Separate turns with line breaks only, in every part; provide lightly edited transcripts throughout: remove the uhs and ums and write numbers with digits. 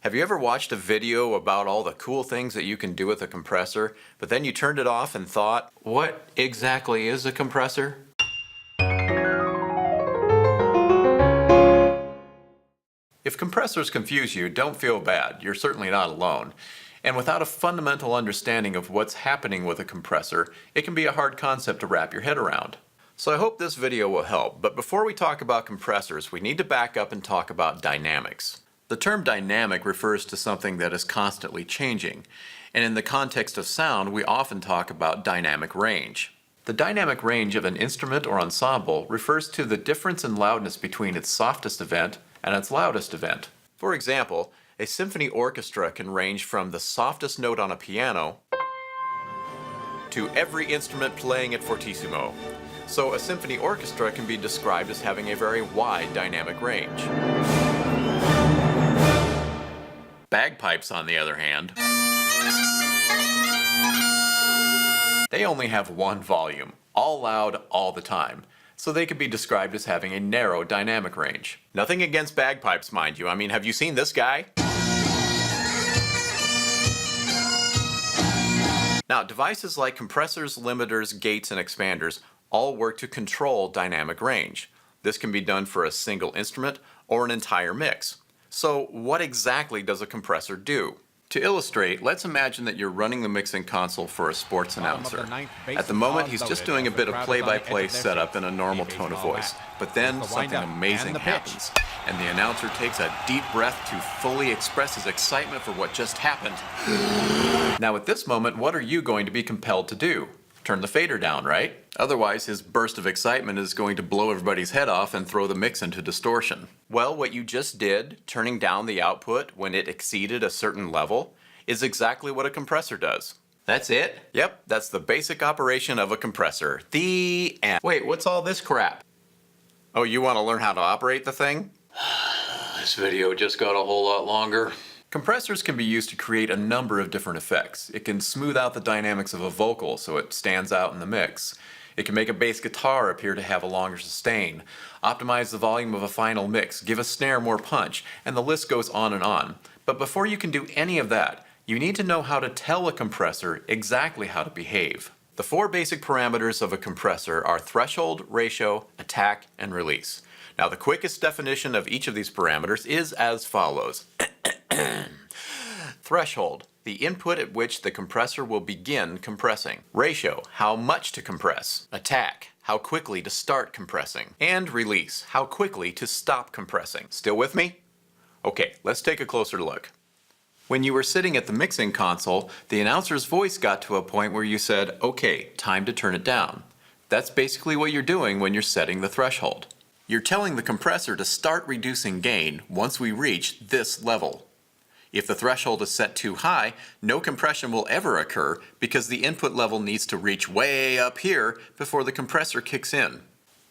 Have you ever watched a video about all the cool things that you can do with a compressor, but then you turned it off and thought, what exactly is a compressor? If compressors confuse you, don't feel bad. You're certainly not alone. And without a fundamental understanding of what's happening with a compressor, it can be a hard concept to wrap your head around. So I hope this video will help, but before we talk about compressors, we need to back up and talk about dynamics. The term dynamic refers to something that is constantly changing, and in the context of sound, we often talk about dynamic range. The dynamic range of an instrument or ensemble refers to the difference in loudness between its softest event and its loudest event. For example, a symphony orchestra can range from the softest note on a piano to every instrument playing it fortissimo. So a symphony orchestra can be described as having a very wide dynamic range. Bagpipes, on the other hand, they only have one volume, all loud all the time, so they could be described as having a narrow dynamic range. Nothing against bagpipes, mind you. I mean, have you seen this guy? Now, devices like compressors, limiters, gates, and expanders all work to control dynamic range. This can be done for a single instrument or an entire mix. So what exactly does a compressor do? To illustrate, let's imagine that you're running the mixing console for a sports announcer. At the moment, he's just doing a bit of play-by-play setup in a normal tone of voice, but then something amazing happens, and the announcer takes a deep breath to fully express his excitement for what just happened. Now at this moment, what are you going to be compelled to do? Turn the fader down, right? Otherwise, his burst of excitement is going to blow everybody's head off and throw the mix into distortion. Well, what you just did, turning down the output when it exceeded a certain level, is exactly what a compressor does. That's it? Yep, that's the basic operation of a compressor. The end. Wait, what's all this crap? Oh, you want to learn how to operate the thing? This video just got a whole lot longer. Compressors can be used to create a number of different effects. It can smooth out the dynamics of a vocal so it stands out in the mix. It can make a bass guitar appear to have a longer sustain, optimize the volume of a final mix, give a snare more punch, and the list goes on and on. But before you can do any of that, you need to know how to tell a compressor exactly how to behave. The four basic parameters of a compressor are threshold, ratio, attack, and release. Now the quickest definition of each of these parameters is as follows. Threshold, the input at which the compressor will begin compressing. Ratio, how much to compress. Attack, how quickly to start compressing. And release, how quickly to stop compressing. Still with me? Okay, let's take a closer look. When you were sitting at the mixing console, the announcer's voice got to a point where you said, okay, time to turn it down. That's basically what you're doing when you're setting the threshold. You're telling the compressor to start reducing gain once we reach this level. If the threshold is set too high, no compression will ever occur because the input level needs to reach way up here before the compressor kicks in.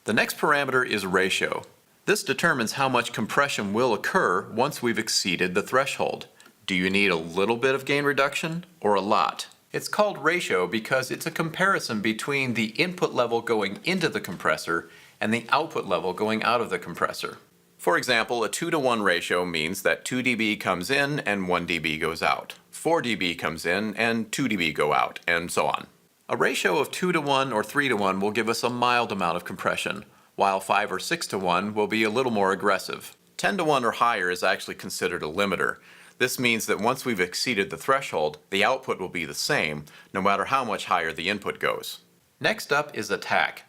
The next parameter is ratio. This determines how much compression will occur once we've exceeded the threshold. Do you need a little bit of gain reduction or a lot? It's called ratio because it's a comparison between the input level going into the compressor and the output level going out of the compressor. For example, a 2-to-1 ratio means that 2 dB comes in and 1 dB goes out. 4 dB comes in and 2 dB go out, and so on. A ratio of 2-to-1 or 3-to-1 will give us a mild amount of compression, while 5 or 6-to-1 will be a little more aggressive. 10-to-1 or higher is actually considered a limiter. This means that once we've exceeded the threshold, the output will be the same, no matter how much higher the input goes. Next up is attack.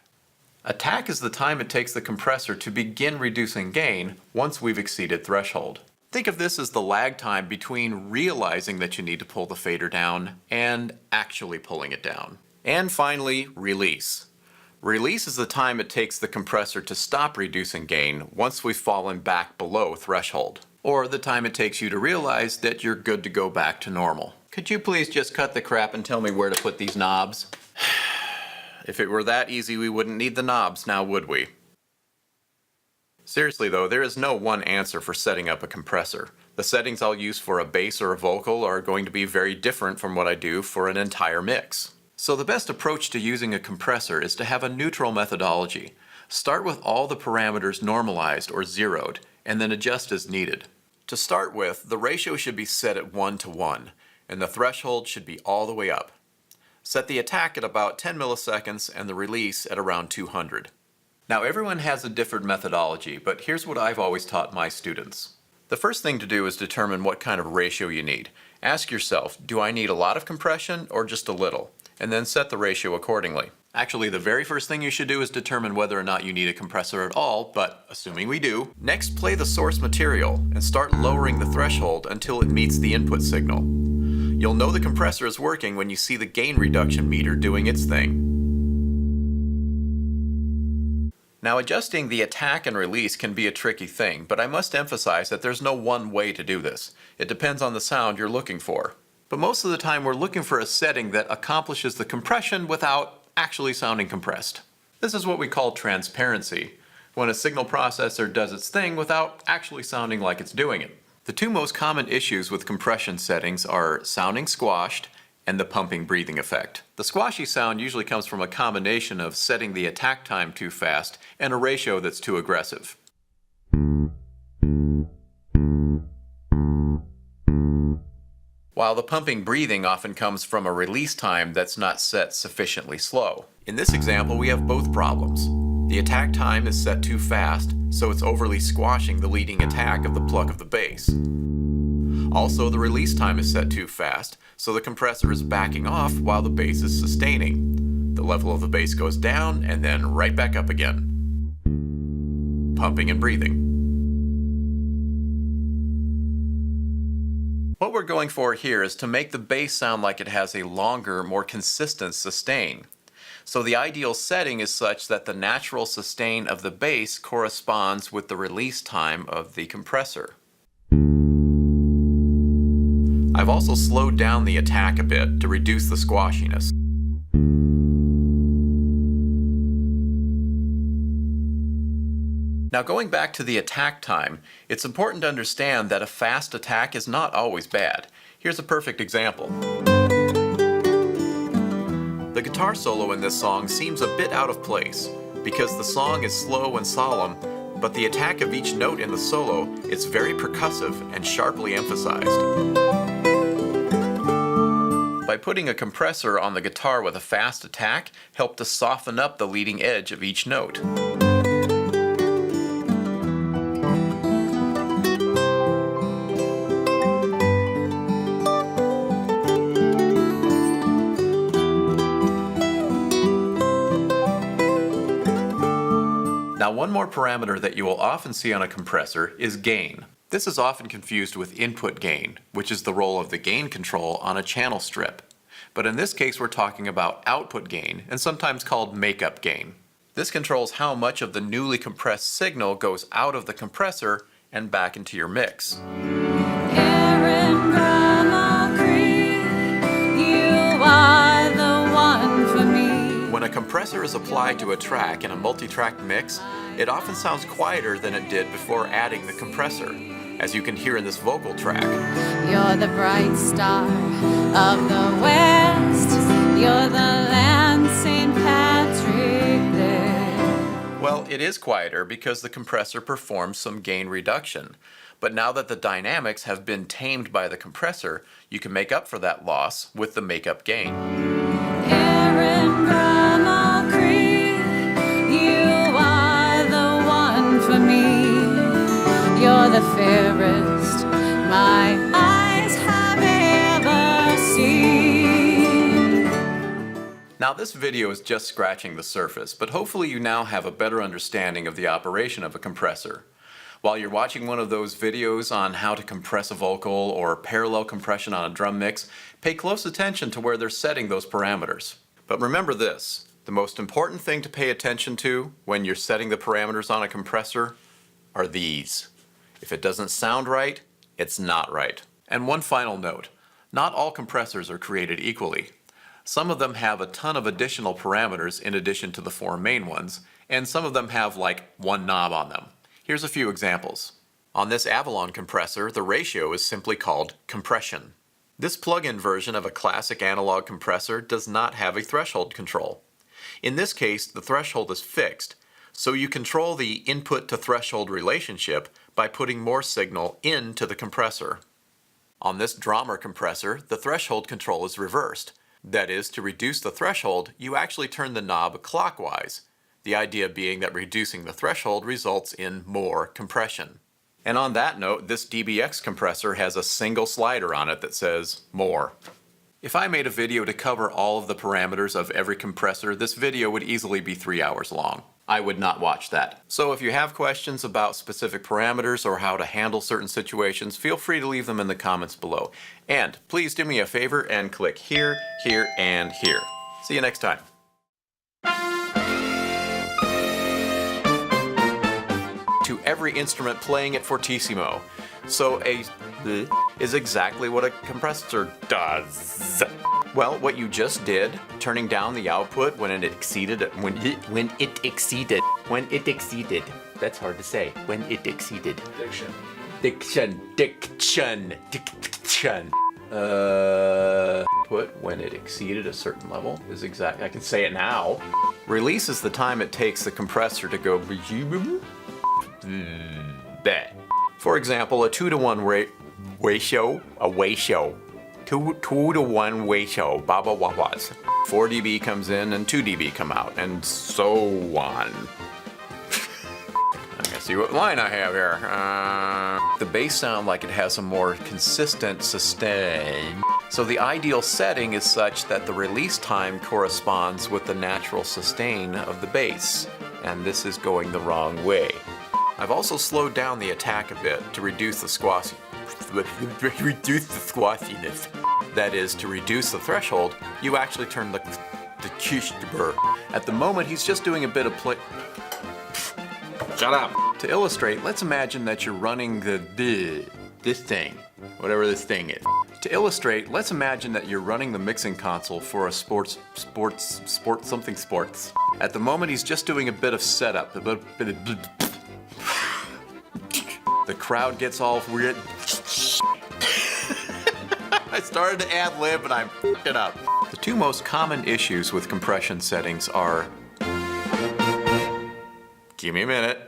Attack is the time it takes the compressor to begin reducing gain once we've exceeded threshold. Think of this as the lag time between realizing that you need to pull the fader down and actually pulling it down. And finally, release. Release is the time it takes the compressor to stop reducing gain once we've fallen back below threshold, or the time it takes you to realize that you're good to go back to normal. Could you please just cut the crap and tell me where to put these knobs? If it were that easy, we wouldn't need the knobs, now would we? Seriously though, there is no one answer for setting up a compressor. The settings I'll use for a bass or a vocal are going to be very different from what I do for an entire mix. So the best approach to using a compressor is to have a neutral methodology. Start with all the parameters normalized or zeroed, and then adjust as needed. To start with, the ratio should be set at 1 to 1, and the threshold should be all the way up. Set the attack at about 10 milliseconds and the release at around 200. Now everyone has a different methodology, but here's what I've always taught my students. The first thing to do is determine what kind of ratio you need. Ask yourself, do I need a lot of compression or just a little? And then set the ratio accordingly. Actually, the very first thing you should do is determine whether or not you need a compressor at all, but assuming we do, next play the source material and start lowering the threshold until it meets the input signal. You'll know the compressor is working when you see the gain reduction meter doing its thing. Now adjusting the attack and release can be a tricky thing, but I must emphasize that there's no one way to do this. It depends on the sound you're looking for. But most of the time we're looking for a setting that accomplishes the compression without actually sounding compressed. This is what we call transparency, when a signal processor does its thing without actually sounding like it's doing it. The two most common issues with compression settings are sounding squashed and the pumping breathing effect. The squashy sound usually comes from a combination of setting the attack time too fast and a ratio that's too aggressive. While the pumping breathing often comes from a release time that's not set sufficiently slow. In this example, we have both problems. The attack time is set too fast, so it's overly squashing the leading attack of the pluck of the bass. Also, the release time is set too fast, so the compressor is backing off while the bass is sustaining. The level of the bass goes down and then right back up again. Pumping and breathing. What we're going for here is to make the bass sound like it has a longer, more consistent sustain. So the ideal setting is such that the natural sustain of the bass corresponds with the release time of the compressor. I've also slowed down the attack a bit to reduce the squashiness. Now going back to the attack time, it's important to understand that a fast attack is not always bad. Here's a perfect example. The guitar solo in this song seems a bit out of place because the song is slow and solemn, but the attack of each note in the solo is very percussive and sharply emphasized. By putting a compressor on the guitar with a fast attack helped to soften up the leading edge of each note. Now one more parameter that you will often see on a compressor is gain. This is often confused with input gain, which is the role of the gain control on a channel strip. But in this case we're talking about output gain, and sometimes called makeup gain. This controls how much of the newly compressed signal goes out of the compressor and back into your mix.
Erin Gra Mo Chroi, you are the one for me.
When a compressor is applied to a track in a multi-track mix, it often sounds quieter than it did before adding the compressor, as you can hear in this vocal track.
You're the bright star of the west. You're the land St. Patrick Day.
Well, it is quieter because the compressor performs some gain reduction. But now that the dynamics have been tamed by the compressor, you can make up for that loss with the makeup gain.
Erin Gra Mo Chroi, you are the one for me. You're the fairest my eyes have ever seen.
Now this video is just scratching the surface, but hopefully you now have a better understanding of the operation of a compressor. While you're watching one of those videos on how to compress a vocal or parallel compression on a drum mix, pay close attention to where they're setting those parameters. But remember this, the most important thing to pay attention to when you're setting the parameters on a compressor are these. If it doesn't sound right, it's not right. And one final note, not all compressors are created equally. Some of them have a ton of additional parameters in addition to the four main ones, and some of them have like one knob on them. Here's a few examples. On this Avalon compressor, the ratio is simply called compression. This plug-in version of a classic analog compressor does not have a threshold control. In this case, the threshold is fixed, so you control the input to threshold relationship by putting more signal into the compressor. On this drummer compressor, the threshold control is reversed. That is, to reduce the threshold, you actually turn the knob clockwise. The idea being that reducing the threshold results in more compression. And on that note, this DBX compressor has a single slider on it that says more. If I made a video to cover all of the parameters of every compressor, this video would easily be 3 hours long. I would not watch that. So if you have questions about specific parameters or how to handle certain situations, feel free to leave them in the comments below. And please do me a favor and click here, here, and here. See you next time. To every instrument playing it fortissimo. So a is exactly what a compressor does. Well, what you just did, turning down the output when it exceeded, when it exceeded, that's hard to say, when it exceeded. Diction. Put when it exceeded a certain level is exact, I can say it now. Release is the time it takes the compressor to go For example, a 2-to-1 ratio, 2-to-1 ratio, baba wabas. 4 dB comes in and 2 dB come out, and so on. Let me see what line I have here. The bass sound like it has a more consistent sustain. So the ideal setting is such that the release time corresponds with the natural sustain of the bass, and this is going the wrong way. I've also slowed down the attack a bit to reduce the squassiness. That is, to reduce the threshold, you actually turn the Kielbasa. At the moment, he's just doing a bit of play. Shut up! To illustrate, let's imagine that you're running this thing, whatever this thing is. To illustrate, let's imagine that you're running the mixing console for a sports. At the moment, he's just doing a bit of setup. The crowd gets all weird. I started to ad-lib and I f***ed it up. The two most common issues with compression settings are... Give me a minute.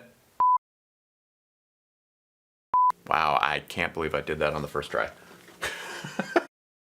Wow, I can't believe I did that on the first try.